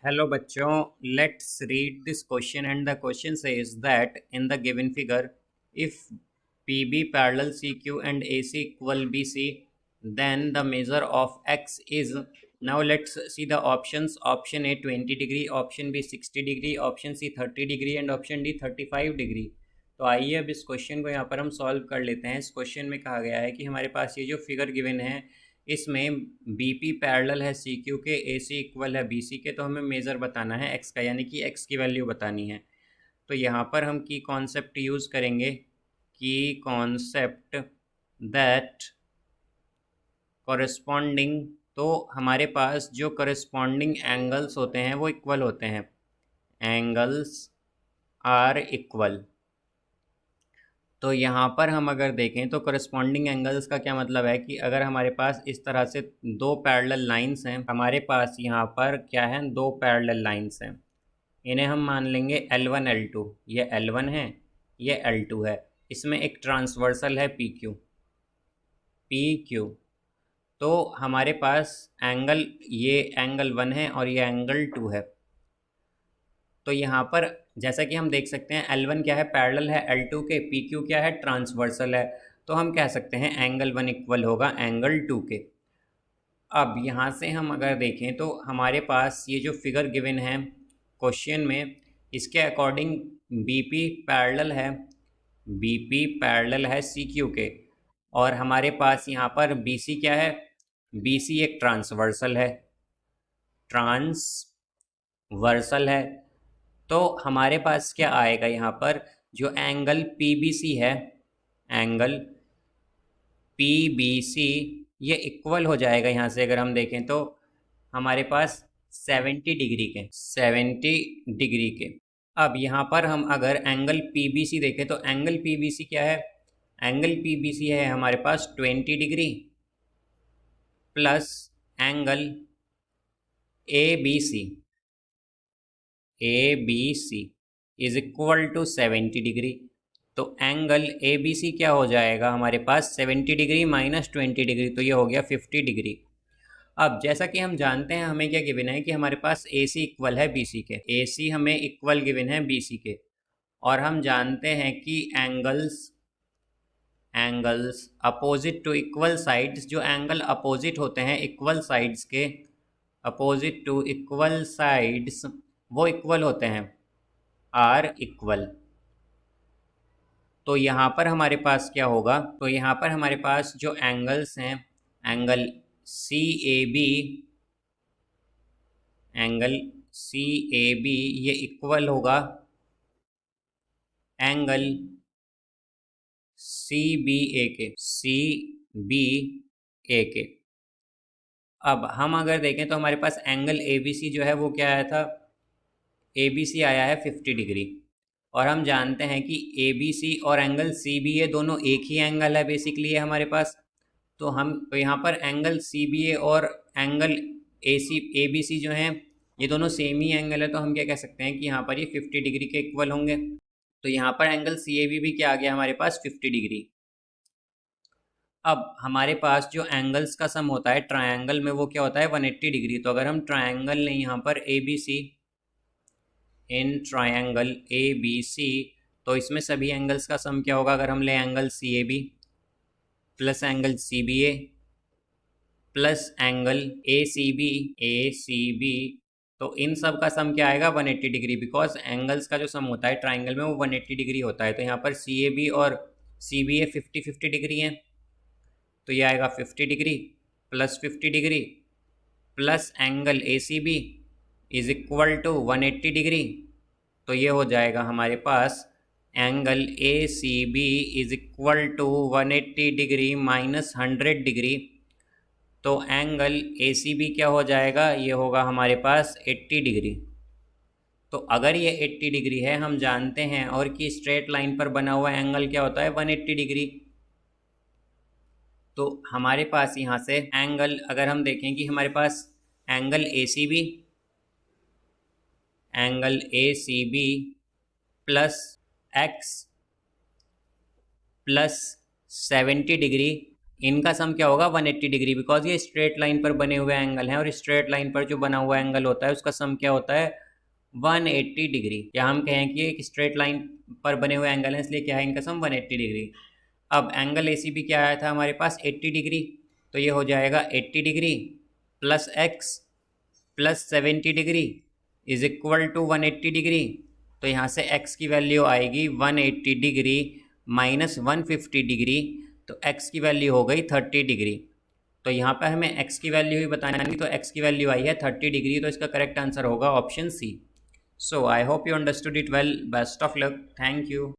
Hello बच्चों, let's read this question and the question says that in the given figure, if PB parallel CQ and AC equal BC, then the measure of X is. Now let's see the options. Option A 20 degree, option B 60 degree, option C 30 degree and option D 35 degree. तो आइए अब इस question को यहाँ पर हम solve कर लेते हैं। इस क्वेश्चन में कहा गया है कि हमारे पास ये जो फिगर गिवन है इसमें बीपी पैरेलल है सी क्यू के, ए सी इक्वल है बी सी के, तो हमें मेज़र बताना है एक्स का, यानी कि एक्स की वैल्यू बतानी है। तो यहाँ पर हम की कॉन्सेप्ट यूज़ करेंगे, की कॉन्सेप्ट दैट कॉरेस्पॉन्डिंग। तो हमारे पास जो कॉरेस्पॉन्डिंग एंगल्स होते हैं वो इक्वल होते हैं, एंगल्स आर इक्वल। तो यहाँ पर हम अगर देखें तो करस्पॉन्डिंग एंगल्स का क्या मतलब है कि अगर हमारे पास इस तरह से दो पैरेलल लाइंस हैं, हमारे पास यहाँ पर क्या है, दो पैरेलल लाइंस हैं, इन्हें हम मान लेंगे L1 L2। ये L1 है, ये L2 है। इसमें एक ट्रांसवर्सल है PQ। तो हमारे पास एंगल, ये एंगल 1 है और ये एंगल 2 है। तो यहाँ पर जैसा कि हम देख सकते हैं L1 क्या है, पैरेलल है L2 के, PQ क्या है, ट्रांसवर्सल है। तो हम कह सकते हैं एंगल 1 इक्वल होगा एंगल 2 के। अब यहाँ से हम अगर देखें तो हमारे पास ये जो फिगर गिवन है क्वेश्चन में, इसके अकॉर्डिंग बीपी पैरेलल है CQ के, और हमारे पास यहाँ पर BC क्या है, BC एक ट्रांसवर्सल है। तो हमारे पास क्या आएगा यहाँ पर, जो एंगल PBC है, एंगल PBC ये इक्वल हो जाएगा, यहाँ से अगर हम देखें तो हमारे पास 70 डिग्री के। अब यहाँ पर हम अगर एंगल PBC देखें तो एंगल PBC क्या है, एंगल PBC है हमारे पास 20 degree plus angle ABC is equal to 70 degree. तो एंगल ABC क्या हो जाएगा हमारे पास, 70 डिग्री माइनस 20 डिग्री, तो ये हो गया 50 डिग्री। अब जैसा कि हम जानते हैं हमें क्या गिवन है कि हमारे पास AC इक्वल है BC के, AC हमें इक्वल गिवन है BC के, और हम जानते हैं कि angles opposite to equal sides, जो एंगल अपोजिट होते हैं इक्वल साइड्स के, अपोजिट टू इक्वल साइड्स वो इक्वल होते हैं, आर इक्वल। तो यहाँ पर हमारे पास क्या होगा, तो यहाँ पर हमारे पास जो एंगल्स हैं, एंगल सी ए बी ये इक्वल होगा एंगल सी बी ए के। अब हम अगर देखें तो हमारे पास एंगल ए बी सी जो है वो क्या आया था, ए बी सी आया है 50 डिग्री, और हम जानते हैं कि ए बी सी और एंगल सी बी ए दोनों एक ही एंगल है बेसिकली है हमारे पास। तो यहाँ पर एंगल सी बी ए और एंगल ए बी सी जो हैं ये दोनों सेम ही एंगल है, तो हम क्या कह सकते हैं कि यहाँ पर ये 50 डिग्री के इक्वल होंगे। तो यहाँ पर एंगल सी ए बी भी क्या आ गया हमारे पास, 50 डिग्री। अब हमारे पास जो एंगल्स का सम होता है ट्रायंगल में वो क्या होता है, 180 डिग्री। तो अगर हम ट्रायंगल लें यहाँ पर A B C, in triangle A B C, तो इसमें सभी एंगल्स का सम क्या होगा, अगर हम लें angle C A B plus angle C B A plus angle A C B, तो इन सब का सम क्या आएगा, 180 डिग्री, बिकॉज एंगल्स का जो सम होता है ट्राइंगल में वो 180 डिग्री होता है। तो यहाँ पर सी ए बी और सी बी ए 50-50 डिग्री हैं, तो ये आएगा 50 degree plus 50 degree plus angle A C B is equal to 180 degree. तो ये हो जाएगा हमारे पास angle A C B is equal to 180 degree minus 100 degree. तो एंगल ए सी बी क्या हो जाएगा, ये होगा हमारे पास 80 डिग्री। तो अगर ये 80 डिग्री है हम जानते हैं, और कि स्ट्रेट लाइन पर बना हुआ एंगल क्या होता है, 180 डिग्री। तो हमारे पास यहाँ से एंगल अगर हम देखें कि हमारे पास angle A C B plus x plus 70 degree इनका सम क्या होगा 180 डिग्री, बिकॉज ये स्ट्रेट लाइन पर बने हुए एंगल हैं और स्ट्रेट लाइन पर जो बना हुआ एंगल होता है उसका सम क्या होता है 180 डिग्री। या हम कहें कि एक स्ट्रेट लाइन पर बने हुए एंगल हैं इसलिए क्या है इनका सम 180 डिग्री। अब एंगल ACB क्या आया था हमारे पास 80 डिग्री, तो ये हो जाएगा 80 degree plus x plus 70 degree is equal to 180 degree. तो यहाँ से x की वैल्यू आएगी 180 डिग्री माइनस 150 डिग्री, तो x की वैल्यू हो गई 30 डिग्री। तो यहाँ पर हमें x की वैल्यू ही बतानी, तो x की वैल्यू आई है 30 डिग्री, तो इसका करेक्ट आंसर होगा option C. So I hope you understood it well. Best of luck. Thank you.